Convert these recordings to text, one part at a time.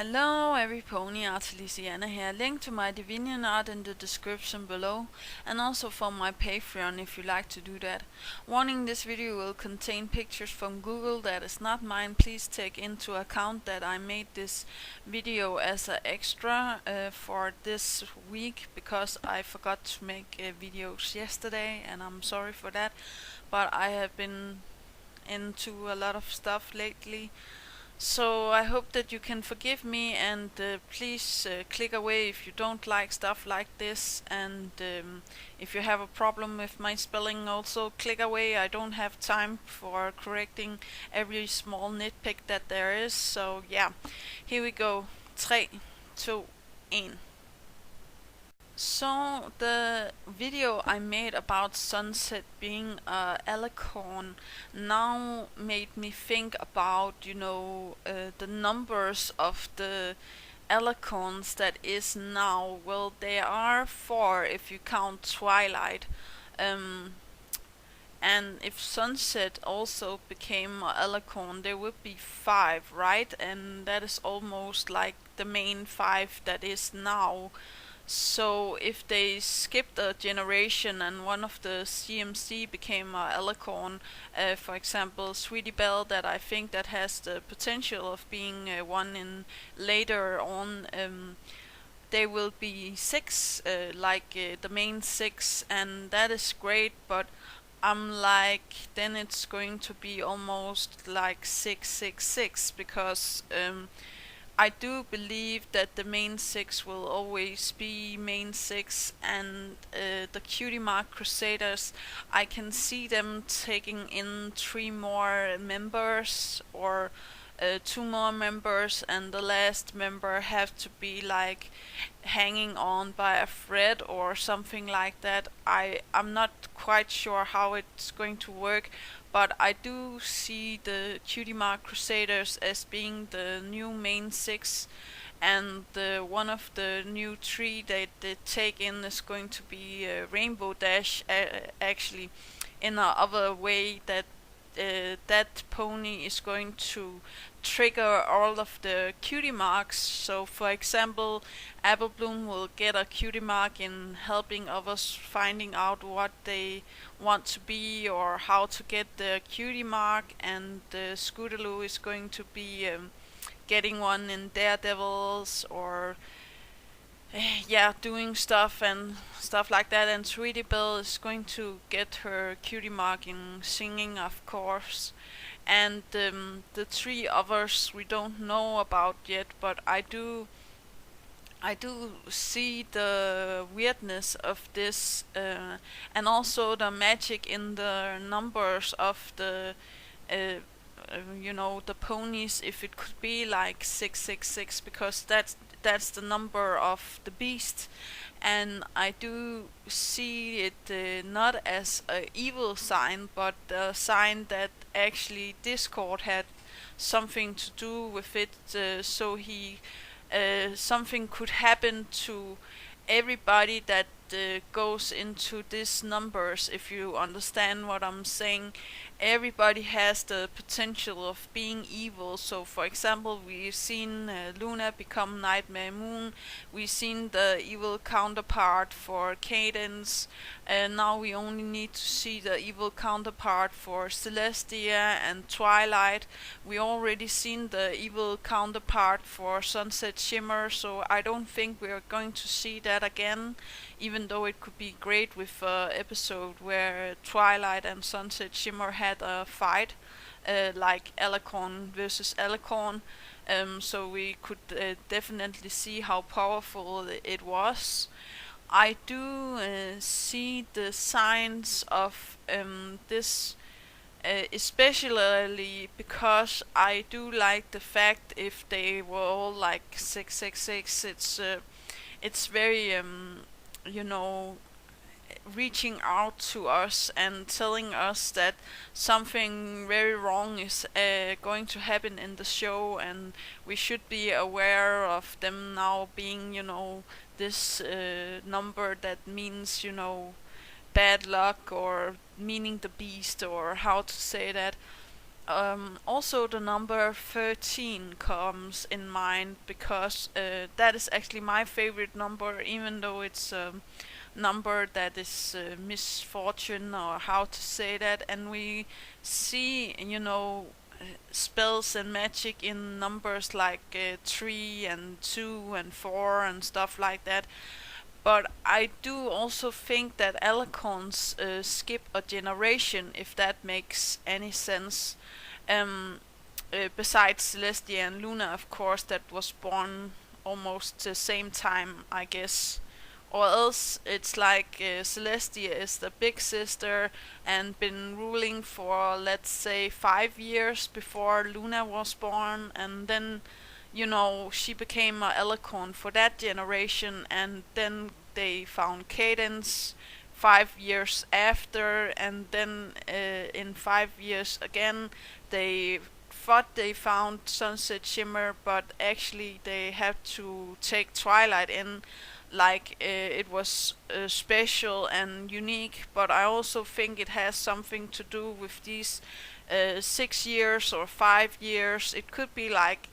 Hello every pony, Artelisiana here. Link to my Divinian art in the description below, and also for my Patreon if you like to do that. Warning: this video will contain pictures from Google that is not mine. Please take into account that I made this video as an extra for this week because I forgot to make videos yesterday, and I'm sorry for that. But I have been into a lot of stuff lately. So I hope that you can forgive me, and please click away if you don't like stuff like this, and if you have a problem with my spelling, also click away. I don't have time for correcting every small nitpick that there is. So yeah, here we go. 3, 2, 1. So the video I made about Sunset being a alicorn now made me think about, the numbers of the alicorns that is now. Well, there are 4 if you count Twilight. And if Sunset also became a alicorn, there would be 5, right? And that is almost like the main 5 that is now. So if they skipped a generation and one of the CMC became a alicorn, for example Sweetie Belle, that I think that has the potential of being one in later on, they will be 6, the main 6, and that is great. But I'm like, then it's going to be almost like 666 because I do believe that the main 6 will always be main 6, and the Cutie Mark Crusaders, I can see them taking in 3 more members, or 2 more members, and the last member have to be like hanging on by a thread or something like that. I'm not quite sure how it's going to work, but I do see the Cutie Mark Crusaders as being the new main 6, and one of the new 3 that they take in is going to be Rainbow Dash, actually, in a other way that that pony is going to trigger all of the cutie marks. So for example, Apple Bloom will get a cutie mark in helping others finding out what they want to be or how to get the cutie mark, and Scootaloo is going to be getting one in Daredevils, or doing stuff and stuff like that. And Sweetie Belle is going to get her cutie mark in singing, of course. And the 3 others we don't know about yet, but I do see the weirdness of this, and also the magic in the numbers of uh, the ponies. If it could be like 666, because that's the number of the beast, and I do see it not as a evil sign, but a sign that actually Discord had something to do with it. So something could happen to everybody that goes into these numbers, if you understand what I'm saying. Everybody has the potential of being evil. So for example, we've seen Luna become Nightmare Moon, we've seen the evil counterpart for Cadence, and now we only need to see the evil counterpart for Celestia and Twilight. We already seen the evil counterpart for Sunset Shimmer, so I don't think we're going to see that again, even though it could be great with an episode where Twilight and Sunset Shimmer had a fight, like Alicorn versus Alicorn. So we could definitely see how powerful it was. I do see the signs of this, especially because I do like the fact if they were all like 666. It's very you know reaching out to us and telling us that something very wrong is going to happen in the show, and we should be aware of them now being, this number that means, bad luck, or meaning the beast, or how to say that. Also, the number 13 comes in mind because that is actually my favorite number, even though it's a number that is misfortune, or how to say that. And we see, spells and magic in numbers like 3 and 2 and 4 and stuff like that. But I do also think that alicorns skip a generation, if that makes any sense. Um, Besides Celestia and Luna, of course, that was born almost the same time, I guess. Or else it's like Celestia is the big sister and been ruling for, let's say, 5 years before Luna was born, and then she became a Alicorn for that generation, and then they found Cadence 5 years after, and then in 5 years again they thought they found Sunset Shimmer, but actually they had to take Twilight in, like it was special and unique. But I also think it has something to do with these 6 years or 5 years. It could be like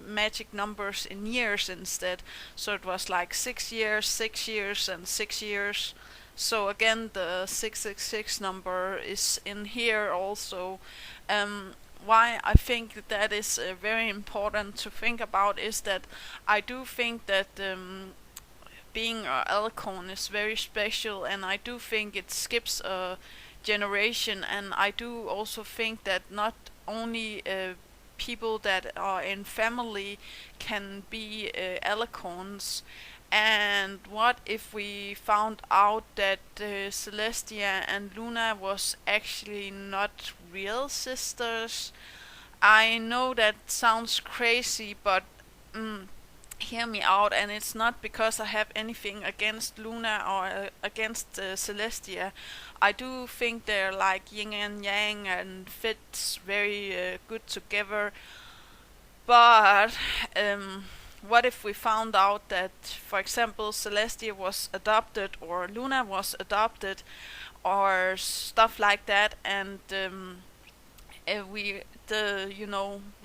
magic numbers in years instead. So it was like 6 years, 6 years, and 6 years. So again, the 666 number is in here also. Why I think that is very important to think about is that I do think that being a Alicorn is very special, and I do think it skips a generation, and I do also think that not only people that are in family can be Alicorns. And what if we found out that Celestia and Luna was actually not real sisters? I know that sounds crazy, but hear me out, and it's not because I have anything against Luna or against Celestia. I do think they're like yin and yang and fits very good together. But what if we found out that, for example, Celestia was adopted or Luna was adopted or stuff like that, and we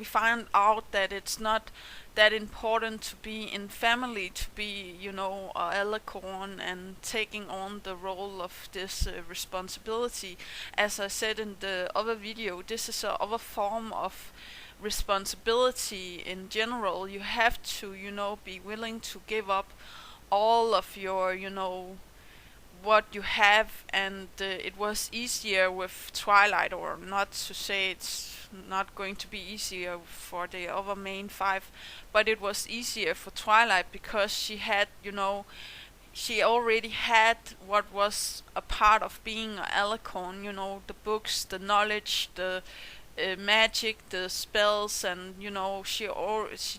find out that it's not that important to be in family, to be a Alicorn and taking on the role of this responsibility. As I said in the other video, this is a other form of responsibility in general. You have to be willing to give up all of your what you have, and it was easier with Twilight, or not to say it's not going to be easier for the other main five, but it was easier for Twilight because she had she already had what was a part of being an Alicorn, the books, the knowledge, the magic, the spells, and she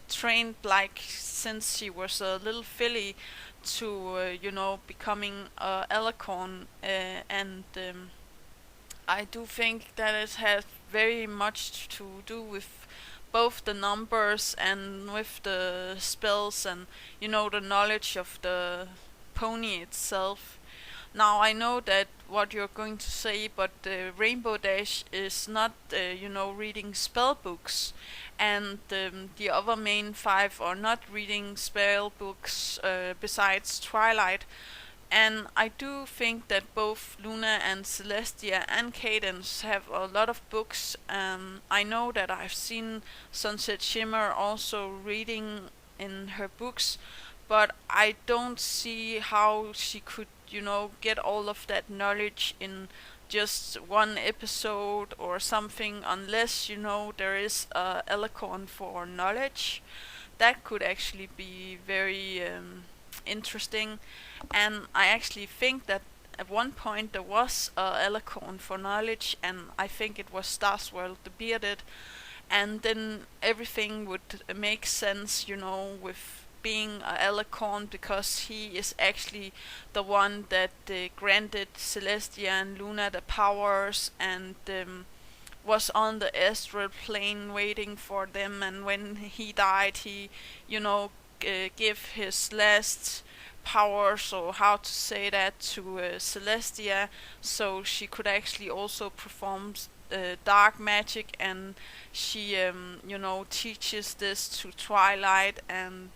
trained like since she was a little filly to becoming Alicorn, and I do think that it has very much to do with both the numbers and with the spells, and the knowledge of the pony itself. Now I know that what you're going to say, but Rainbow Dash is not, reading spell books, and the other main five are not reading spell books besides Twilight. And I do think that both Luna and Celestia and Cadence have a lot of books. I know that I've seen Sunset Shimmer also reading in her books, but I don't see how she could, get all of that knowledge in just one episode or something, unless there is a Alicorn for knowledge. That could actually be very interesting, and I actually think that at one point there was a Alicorn for knowledge, and I think it was Starswirl the Bearded, and then everything would make sense, with being a Alicorn, because he is actually the one that granted Celestia and Luna the powers, and was on the astral plane waiting for them, and when he died he gave his last powers, or how to say that, to Celestia, so she could actually also perform dark magic, and she teaches this to Twilight, and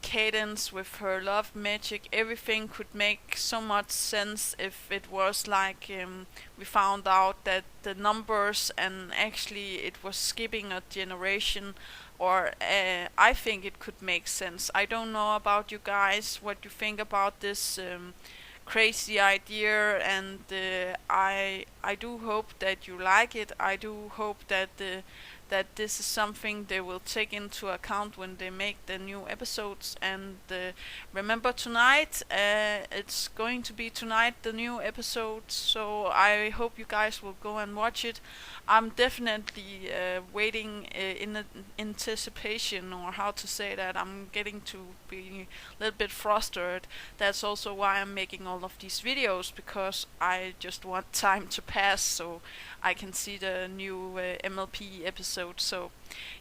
Cadence with her love magic. Everything could make so much sense if it was like we found out that the numbers and actually it was skipping a generation. Or I think it could make sense. I don't know about you guys, what you think about this crazy idea, and I do hope that you like it. I do hope that this is something they will take into account when they make the new episodes. And remember tonight, it's going to be tonight the new episode. So I hope you guys will go and watch it. I'm definitely waiting in anticipation, or how to say that. I'm getting to be a little bit frustrated. That's also why I'm making all of these videos, because I just want time to pass so I can see the new MLP episode. So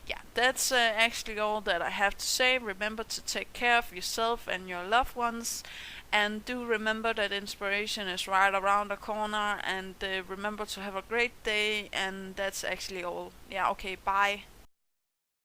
yeah, that's actually all that I have to say. Remember to take care of yourself and your loved ones, and do remember that inspiration is right around the corner, and remember to have a great day. And that's actually all. Yeah, okay, bye.